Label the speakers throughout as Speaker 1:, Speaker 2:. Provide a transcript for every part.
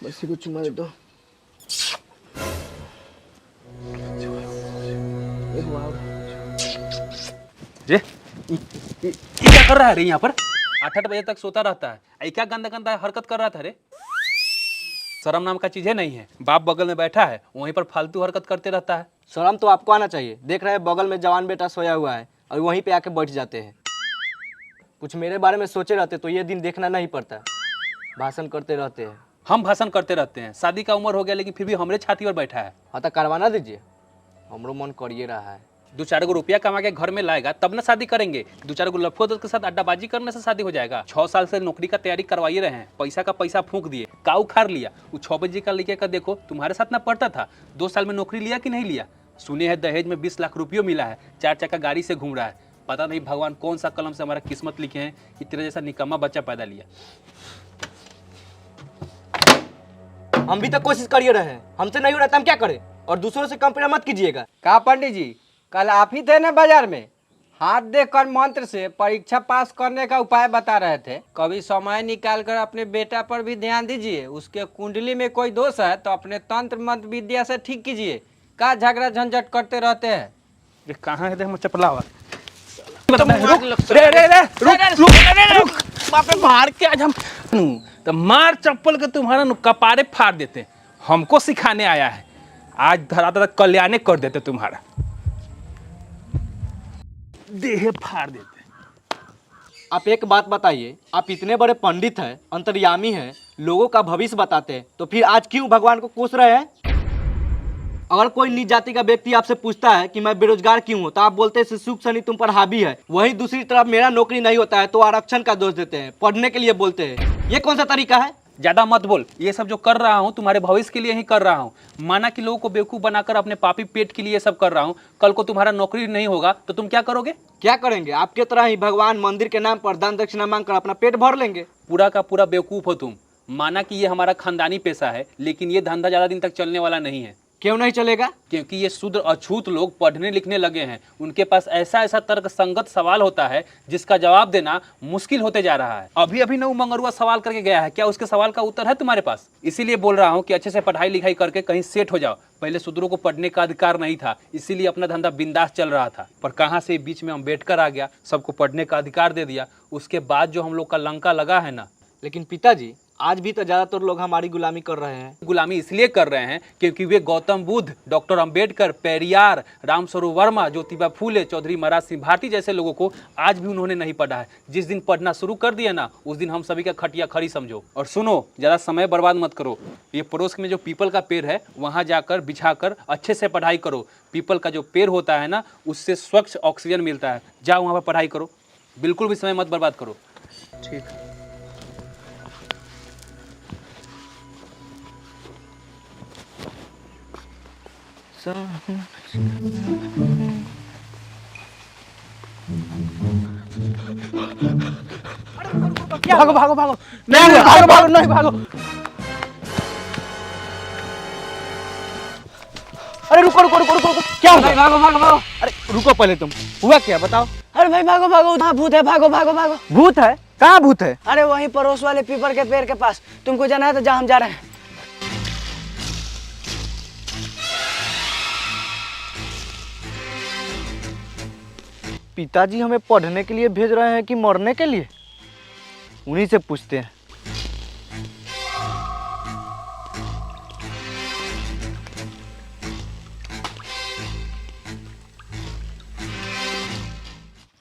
Speaker 1: बस को चुमा दे दो।
Speaker 2: रे ये क्या कर रहा है रे यहाँ पर? 8-8 बजे तक सोता रहता है। ये क्या गंदा गंदा हरकत कर रहा था रे? शर्म नाम का चीजें नहीं है। बाप बगल में बैठा है, वहीं पर फालतू हरकत करते रहता है।
Speaker 1: शर्म तो आपको आना चाहिए। देख रहे हैं बगल में जवान बेटा सोया हुआ है और वहीं पे आके बैठ जाते हैं। कुछ मेरे बारे में सोचे रहते तो ये दिन देखना नहीं पड़ता। भाषण करते रहते हैं।
Speaker 2: हम भाषण करते रहते हैं। शादी का उम्र हो गया लेकिन फिर भी हमारे छाती पर बैठा है।
Speaker 1: हाँ तो करवाना दीजिए, हमरो मन करिए रहा है।
Speaker 2: 2-4 गो रुपया कमा के घर में लाएगा तब ना शादी करेंगे। 2-4 गो लफोद के साथ अड्डाबाजी करने से शादी हो जाएगा। 6 साल से नौकरी का तैयारी करवाइए रहे हैं, पैसा का पैसा फूंक दिए, काऊ खार लिया। वो 6 बजे का लेके का देखो तुम्हारे साथ ना पढ़ता था, 2 साल में नौकरी लिया कि नहीं लिया? सुने हैं दहेज में 20 लाख रुपये मिला है, 4 चक्का गाड़ी से घूम रहा है। पता नहीं भगवान कौन सा कलम से हमारा किस्मत लिखे हैं कि तेरे जैसा निकम्मा बच्चा पैदा लिया।
Speaker 1: हम भी तो कोशिश करिए रहे हैं, हमसे नहीं हो रहा तो हम क्या करें? और दूसरों से कंपेयर मत कीजिएगा।
Speaker 3: का पंडित जी, कल आप ही थे ना बाजार में, हाथ देखकर मंत्र से परीक्षा पास करने का उपाय बता रहे थे। कभी समय निकाल कर अपने बेटा पर भी ध्यान दीजिए। उसके कुंडली में कोई दोष है तो अपने तंत्र मंत्र विद्या से ठीक कीजिए। का झगड़ा झंझट करते रहते हैं।
Speaker 2: ये कहाँ है? देख मैं चपलावा। मार के आज हम तो मार चप्पल के तुम्हारा कपारे फाड़ देते। हमको सिखाने आया है, आज धरा तक कल्याणे कर देते तुम्हारा। देह फाड़ देते।
Speaker 1: आप एक बात बताइए, आप इतने बड़े पंडित हैं, अंतर्यामी हैं, लोगों का भविष्य बताते हैं, तो फिर आज क्यों भगवान को कोस रहे हैं? अगर कोई नीच जाति का व्यक्ति आपसे पूछता है कि मैं बेरोजगार क्यों हूँ, तो आप बोलते हैं सुख शनि तुम पर हावी है। वहीं दूसरी तरफ मेरा नौकरी नहीं होता है तो आरक्षण का दोष देते हैं, पढ़ने के लिए बोलते हैं। ये कौन सा तरीका है?
Speaker 2: ज्यादा मत बोल। ये सब जो कर रहा हूँ तुम्हारे भविष्य के लिए ही कर रहा हूँ। माना कि लोगों को बेवकूफ बनाकर अपने पापी पेट के लिए सब कर रहा हूँ। कल को तुम्हारा नौकरी नहीं होगा तो तुम क्या करोगे?
Speaker 1: क्या करेंगे? आपके तरह ही भगवान मंदिर के नाम पर दान दक्षिणा मांगकर अपना पेट भर लेंगे।
Speaker 2: पूरा का पूरा बेवकूफ हो तुम। माना कि ये हमारा खानदानी पेशा है, लेकिन ये धंधा ज्यादा दिन तक चलने वाला नहीं है।
Speaker 1: क्यों नहीं चलेगा?
Speaker 2: क्योंकि ये शूद्र अछूत लोग पढ़ने लिखने लगे हैं। उनके पास ऐसा ऐसा तर्क संगत सवाल होता है जिसका जवाब देना मुश्किल होते जा रहा है। अभी अभी नौ मंगरुआ सवाल करके गया है, क्या उसके सवाल का उत्तर है तुम्हारे पास? इसीलिए बोल रहा हूँ कि अच्छे से पढ़ाई लिखाई करके कहीं सेट हो जाओ। पहले शूद्रों को पढ़ने का अधिकार नहीं था, इसीलिए अपना धंधा बिंदास चल रहा था। पर कहाँ से बीच में अम्बेडकर आ गया, सबको पढ़ने का अधिकार दे दिया। उसके बाद जो हम लोग का लंका लगा है ना।
Speaker 1: लेकिन पिताजी, आज भी तो ज्यादातर लोग हमारी गुलामी कर रहे हैं।
Speaker 2: गुलामी इसलिए कर रहे हैं क्योंकि वे गौतम बुद्ध, डॉक्टर अंबेडकर, पेरियार, रामस्वरूप वर्मा, ज्योतिबा फूले, चौधरी महाराज सिंह भारती जैसे लोगों को आज भी उन्होंने नहीं पढ़ा है। जिस दिन पढ़ना शुरू कर दिया ना, उस दिन हम सभी का खटिया खड़ी समझो। और सुनो, ज़्यादा समय बर्बाद मत करो। ये पड़ोस में जो पीपल का पेड़ है वहाँ जाकर बिछाकर अच्छे से पढ़ाई करो। पीपल का जो पेड़ होता है ना, उससे स्वच्छ ऑक्सीजन मिलता है। जाओ वहाँ पर पढ़ाई करो, बिल्कुल भी समय मत बर्बाद करो। ठीक।
Speaker 1: भागो भागो भागो, नहीं भागो भागो, नहीं भागो। अरे रुको रुको रुको रुको, क्या हुआ? भागो भागो भागो। अरे रुको पहले, तुम हुआ क्या बताओ?
Speaker 4: अरे भाई भागो भागो, वहाँ भूत है, भागो भागो भागो।
Speaker 1: भूत है? कहाँ भूत है?
Speaker 4: अरे वहीं पड़ोस वाले पीपल के पेड़ के पास। तुमको जाना है तो जहाँ हम जा रहे हैं।
Speaker 1: पिताजी हमें पढ़ने के लिए भेज रहे हैं कि मरने के लिए? उन्हीं से पूछते हैं।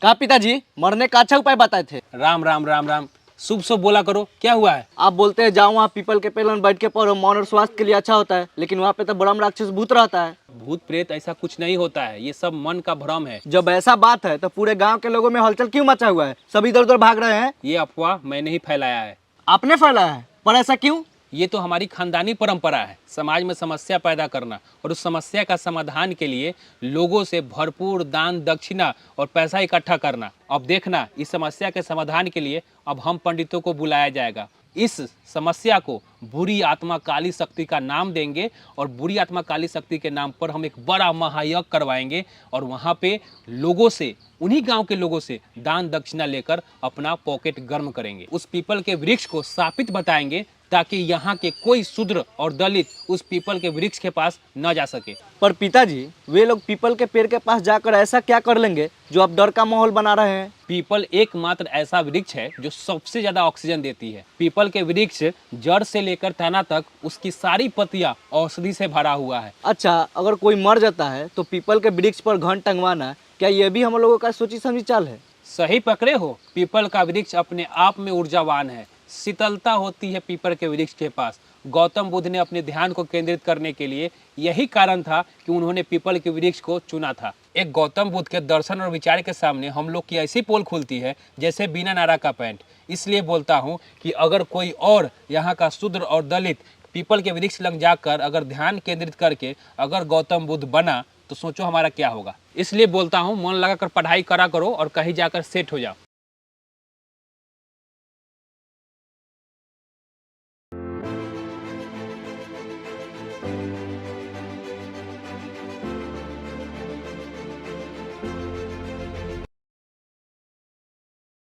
Speaker 1: कहा पिताजी, मरने का अच्छा उपाय बताए थे।
Speaker 2: राम राम राम राम, शुभ शुभ बोला करो, क्या हुआ है?
Speaker 1: आप बोलते हैं जाओ वहाँ पीपल के पेड़ में बैठ के पढ़ो, मन और स्वास्थ्य के लिए अच्छा होता है, लेकिन वहाँ पे तो ब्रह्म राक्षस भूत रहता है।
Speaker 2: भूत प्रेत ऐसा कुछ नहीं होता है, ये सब मन का भ्रम है।
Speaker 1: जब ऐसा बात है तो पूरे गांव के लोगों में हलचल क्यों मचा हुआ है? सब इधर उधर भाग रहे हैं।
Speaker 2: ये अफवाह मैंने ही फैलाया है।
Speaker 1: आपने फैलाया है? पर ऐसा क्यों?
Speaker 2: ये तो हमारी खानदानी परंपरा है, समाज में समस्या पैदा करना और उस समस्या का समाधान के लिए लोगों से भरपूर दान दक्षिणा और पैसा इकट्ठा करना। अब देखना, इस समस्या के समाधान के लिए अब हम पंडितों को बुलाया जाएगा। इस समस्या को बुरी आत्मा काली शक्ति का नाम देंगे और बुरी आत्मा काली शक्ति के नाम पर हम एक बड़ा महायज्ञ करवाएंगे और वहाँ पे लोगों से, उन्हीं गांव के लोगों से दान दक्षिणा लेकर अपना पॉकेट गर्म करेंगे। उस पीपल के वृक्ष को शापित बताएंगे ताकि यहाँ के कोई शूद्र और दलित उस पीपल के वृक्ष के पास न जा सके।
Speaker 1: पर पिताजी, वे लोग पीपल के पेड़ के पास जाकर ऐसा क्या कर लेंगे जो आप डर का माहौल बना रहे हैं?
Speaker 2: पीपल एकमात्र ऐसा वृक्ष है जो सबसे ज्यादा ऑक्सीजन देती है। पीपल के वृक्ष जड़ से लेकर तना तक उसकी सारी पत्तियां औषधि से भरा हुआ है।
Speaker 1: अच्छा, अगर कोई मर जाता है तो पीपल के वृक्ष पर घन टंगवाना, क्या ये भी हम लोगों का सोची समझी चाल है?
Speaker 2: सही पकड़े हो। पीपल का वृक्ष अपने आप में ऊर्जावान है। शीतलता होती है पीपल के वृक्ष के पास। गौतम बुद्ध ने अपने ध्यान को केंद्रित करने के लिए यही कारण था कि उन्होंने पीपल के वृक्ष को चुना था। एक गौतम बुद्ध के दर्शन और विचार के सामने हम लोग की ऐसी पोल खुलती है जैसे बिना नारा का पैंट। इसलिए बोलता हूँ कि अगर कोई और यहाँ का शूद्र और दलित पीपल के वृक्ष लग जाकर अगर ध्यान केंद्रित करके अगर गौतम बुद्ध बना तो सोचो हमारा क्या होगा। इसलिए बोलता हूँ मन लगाकर पढ़ाई करा करो और कहीं जाकर सेट हो जाओ।